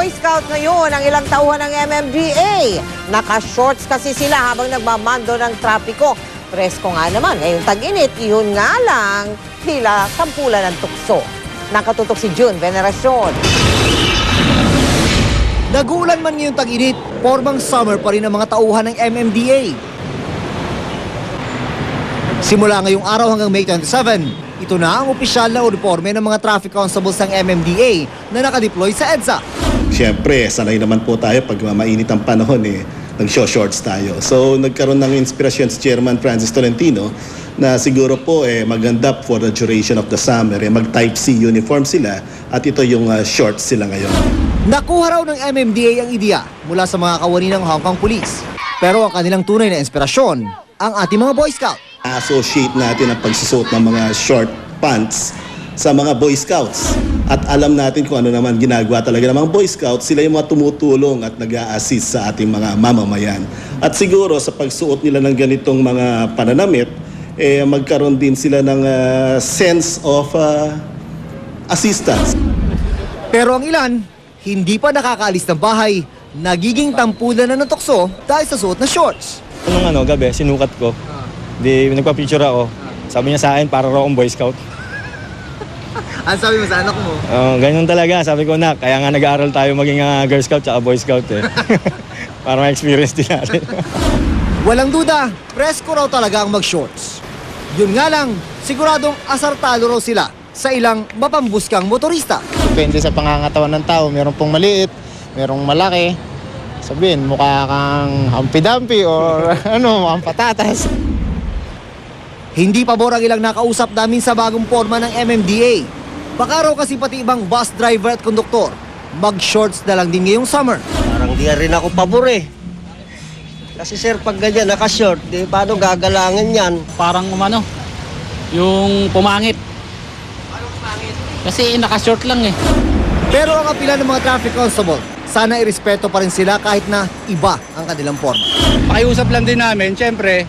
Boy Scout ngayon ang ilang tauhan ng MMDA. Naka-shorts kasi sila habang nagmamando ng trapiko. Presko nga naman, ngayong tag-init, yun nga lang, tila tampulan ng tukso. Nakatutok si June Veneracion. Nagulan man ngayong tag-init, formang summer pa rin ang mga tauhan ng MMDA. Simula ngayong araw hanggang May 27, ito na ang opisyal na uniforme ng mga traffic constables ng MMDA na nakadeploy sa EDSA. Siyempre, sanay naman po tayo pag mainit ang panahon nag-shorts tayo. So nagkaroon ng inspirasyon si Chairman Francis Tolentino na siguro po maganda for the duration of the summer. Mag-type C uniform sila at ito yung shorts sila ngayon. Nakuha raw ng MMDA ang ideya mula sa mga kawani ng Hong Kong Police. Pero ang kanilang tunay na inspirasyon, ang ating mga Boy Scout. Associate natin ang pagsusuot ng mga short pants sa mga Boy Scouts. At alam natin kung ano naman ginagawa talaga ng mga Boy Scouts. Sila yung mga tumutulong at nag-a-assist sa ating mga mamamayan. At siguro sa pagsuot nila ng ganitong mga pananamit, magkaroon din sila ng sense of assistance. Pero ang ilan, hindi pa nakakaalis ng bahay, nagiging tampulan na ng tukso dahil sa suot na shorts. Nung gabi, sinukat ko. Di nagpa-picture ako. Sabi niya sa akin, para raw akong Boy Scout. Ano sabi mo sa anak mo? Ganyan talaga. Sabi ko, nak, kaya nga nag-aaral tayo maging Girl Scout at Boy Scout para ma-experience din natin. Walang duda, presko raw talaga ang mag-shorts. Yun nga lang, siguradong asartado raw sila sa ilang mapambuskang motorista. Depende sa pangangatawan ng tao. Meron pong maliit, merong malaki. Sabihin, mukha kang hampi-dampi or ang patatas. Hindi pabor ang ilang nakausap namin sa bagong forma ng MMDA. Baka raw kasi pati ibang bus driver at konduktor, mag-shorts na lang din ngayong summer. Parang di rin ako pabor Kasi sir, pag ganyan naka-short, di paano gagalangin yan? Parang yung pumangit. Kasi naka-short lang Pero ang apila ng mga traffic constable, sana irespeto pa rin sila kahit na iba ang kanilang forma. Pakiusap lang din namin, syempre,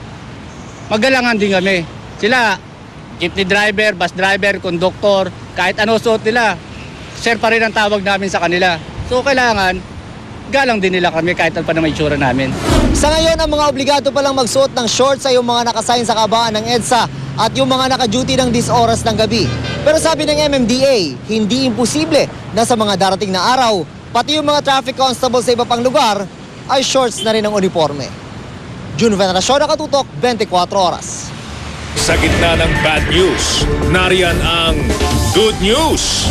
magalangan din kami. Sila, jeepney driver, bus driver, konduktor, kahit ano suot nila, sir pa rin ang tawag namin sa kanila. So kailangan, galang din nila kami kahit ano pa na may itsura namin. Sa ngayon, ang mga obligado palang magsuot ng shorts ay yung mga nakasign sa kabaan ng EDSA at yung mga naka-duty ng 10 oras ng gabi. Pero sabi ng MMDA, hindi imposible na sa mga darating na araw, pati yung mga traffic constable sa iba pang lugar ay shorts na rin ang uniforme. June Veneracion, nakatutok, 24 oras. Sa gitna ng bad news, nariyan ang good news.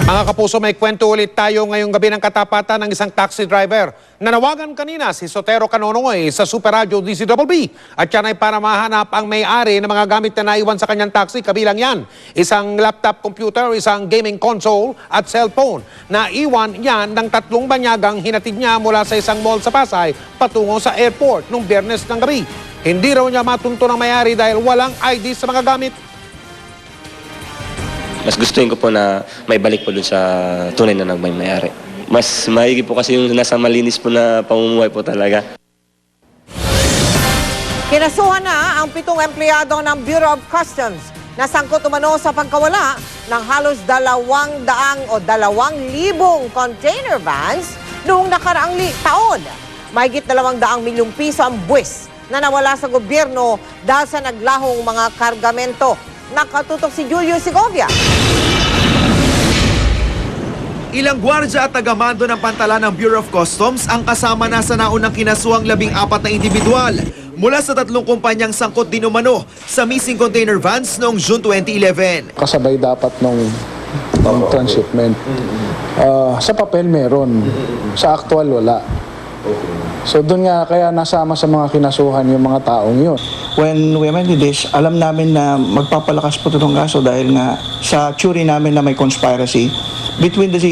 Mga kapuso, may kwento ulit tayo ngayong gabi ng katapatan ng isang taxi driver. Nanawagan kanina si Sotero Canonoy sa Super Radio DCBB at yan ay para mahanap ang may-ari ng mga gamit na naiwan sa kanyang taxi. Kabilang yan, isang laptop computer, isang gaming console at cellphone. Naiwan yan ng 3 banyagang hinatid niya mula sa isang mall sa Pasay patungo sa airport nung Biyernes ng gabi. Hindi raw niya matunto ng may-ari dahil walang ID sa mga gamit. Mas gustuin ko po na may balik po dun sa tunay na nagmay-mayari. Mas maigi po kasi yung nasa malinis po na pamumuhay po talaga. Kinasuhan na ang 7 empleyado ng Bureau of Customs na sangkot umano sa pagkawala ng halos 200 o 2,000 container vans noong nakaraang taon. Mahigit 200 milyong piso ang buwis na nawala sa gobyerno dahil sa naglahong mga kargamento. Nakatutok si Julio Segovia. Ilang gwardya at tagamando ng pantala ng Bureau of Customs ang kasama na sa naunang kinasuhang 14 na individual mula sa 3 kumpanyang sangkot din umano sa missing container vans noong June 2011. Kasabay dapat nung transshipment. Sa papel meron, sa actual wala. So doon nga kaya nasama sa mga kinasuhan yung mga taong yun. When we went to this, alam namin na magpapalakas po itong kaso dahil nga sa theory namin na may conspiracy between the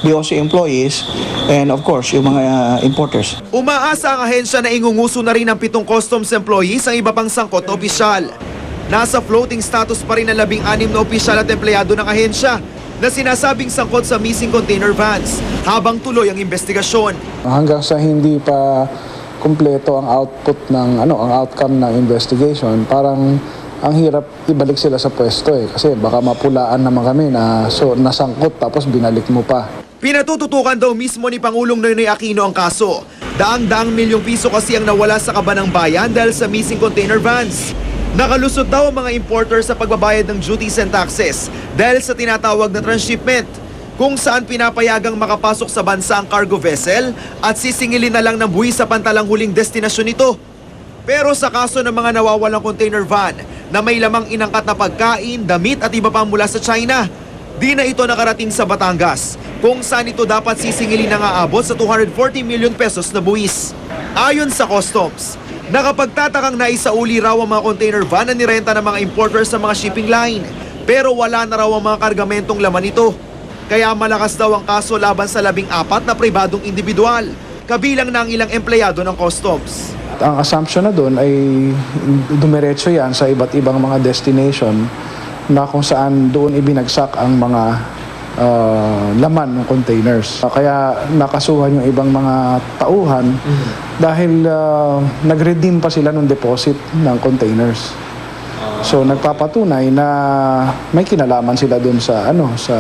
OC employees and of course yung mga importers. Umaasa ang ahensya na ingunguso na rin ng 7 customs employees ang iba pang sangkot na opisyal. Nasa floating status pa rin ang 16 na opisyal at empleyado ng ahensya na sinasabing sangkot sa missing container vans habang tuloy ang investigasyon. Hanggang sa hindi pa kumpleto ang output ng ang outcome ng investigation, parang ang hirap ibalik sila sa pwesto kasi baka mapulaan naman kami na nasangkot tapos binalik mo pa. Pinatututukan daw mismo ni Pangulong Noynoy Aquino ang kaso. Daang-daang milyong piso kasi ang nawala sa kaban ng bayan dahil sa missing container vans. Nakalusot daw ang mga importer sa pagbabayad ng duties and taxes dahil sa tinatawag na transshipment, kung saan pinapayagang makapasok sa bansa ang cargo vessel at sisingilin na lang ng buwis sa pantalang huling destinasyon nito. Pero sa kaso ng mga nawawalang container van na may lamang inangkat na pagkain, damit at iba pang mula sa China, di na ito nakarating sa Batangas, kung saan ito dapat sisingilin na aabot sa 240 million pesos na buwis. Ayon sa Customs, nakapagtatakang naisauli raw ang mga container van na nirenta ng mga importers sa mga shipping line, pero wala na raw ang mga kargamentong laman nito. Kaya malakas daw ang kaso laban sa 14 na pribadong individual, kabilang na ang ilang empleyado ng Customs. Ang assumption na doon ay dumiretso yan sa iba't ibang mga destination na kung saan doon ibinagsak ang mga laman ng containers. Kaya nakasuhan yung ibang mga tauhan dahil nag-redeem pa sila ng deposit ng containers. So nagpapatunay na may kinalaman sila doon sa sa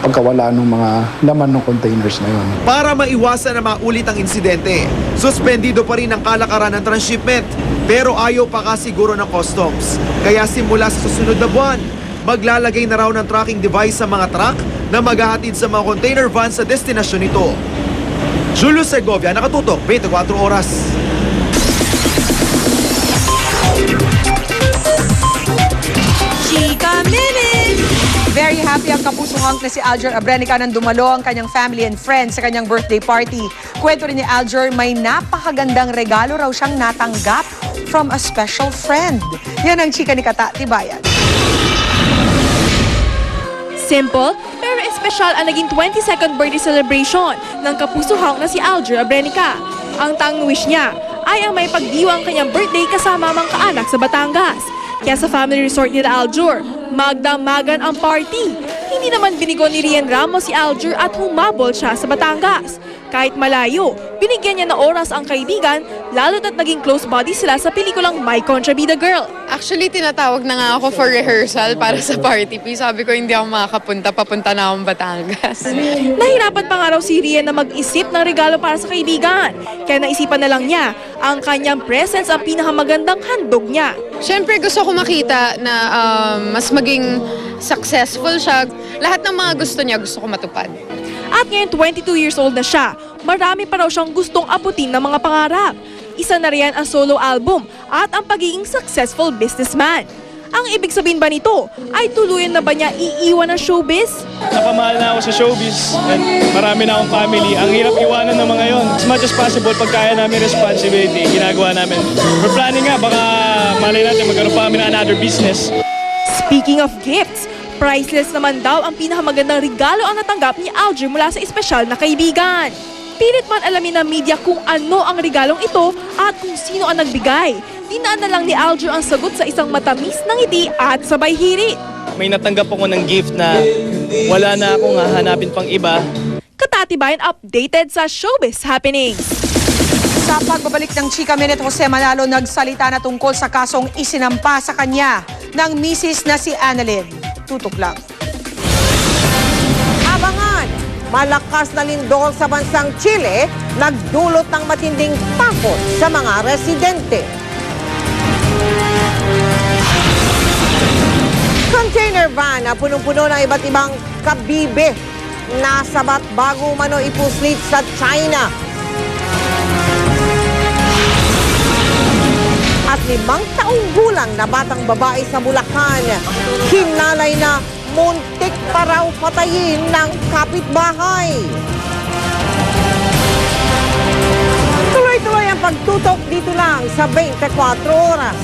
pagkawala ng mga laman ng containers na yun. Para maiwasan na maulit ang insidente, suspendido pa rin ang kalakaran ng transshipment, pero ayaw pa kasiguro ng Customs. Kaya simula sa susunod na buwan, maglalagay na raw ng tracking device sa mga truck na maghahatid sa mga container van sa destinasyon nito. Julius Segovia, Nakatutok, 24 Oras. Chika Minute! Very happy ang kapusong hunk na si Alger Abrenica nang dumalo ang kanyang family and friends sa kanyang birthday party. Kwento rin ni Alger, may napakagandang regalo raw siyang natanggap from a special friend. Yan ang chika ni Kata Tibayan. Simple, pero espesyal ang naging 22nd birthday celebration ng kapusuhang na si Alger Abrenica. Ang tanging wish niya ay ang may pagdiwang kanyang birthday kasama mga kaanak sa Batangas. Kaya sa family resort ni Alger, magdamagan ang party. Hindi naman binigo ni Rian Ramos si Alger at humabol siya sa Batangas. Kahit malayo, binigyan niya na oras ang kaibigan, lalo na't naging close buddy sila sa pelikulang My Contrabida Girl. Actually, tinatawag na nga ako for rehearsal para sa party. Sabi ko hindi ako makakapunta, papunta na akong Batangas. Nahirapan pa nga raw si Rian na mag-isip ng regalo para sa kaibigan. Kaya naisipan na lang niya ang kanyang presents ang pinakamagandang handog niya. Siyempre gusto ko makita na mas maging successful siya. Lahat ng mga gusto niya, gusto ko matupad. At ngayon 22 years old na siya, marami pa raw siyang gustong abutin ng mga pangarap. Isa na riyan ang solo album at ang pagiging successful businessman. Ang ibig sabihin ba nito ay tuluyan na ba niya iiwan ng showbiz? Napamahal na ako sa showbiz and marami na akong family. Ang hirap iwanan ng mga yon. As much as possible, pag kaya namin responsibility, ginagawa namin. We're planning nga, baka malay natin magkaroon pa kami ng another business. Speaking of gifts, priceless naman daw ang pinakamagandang regalo ang natanggap ni Alger mula sa espesyal na kaibigan. Pilit man alamin ng media kung ano ang regalong ito at kung sino ang nagbigay. Dinaan na lang ni Alger ang sagot sa isang matamis na ngiti at sabay hirit. May natanggap ako ng gift na wala na akong hahanapin pang iba. Katatibayan updated sa showbiz happenings. Sa pagbabalik ng Chika Minute, Jose Manalo nagsalita na tungkol sa kasong isinampa sa kanya ng misis na si Annalyn. Tutok lang. Abangan! Malakas na lindol sa bansang Chile, nagdulot ng matinding takot sa mga residente. Container van na punong-puno ng iba't ibang kabibe nasabat bago umano ipuslit sa China. At 5 taong gulang na batang babae sa Bulacan, hinalay na muntik pa raw patayin ng kapitbahay. Tuloy-tuloy ang pagtutok dito lang sa 24 Oras.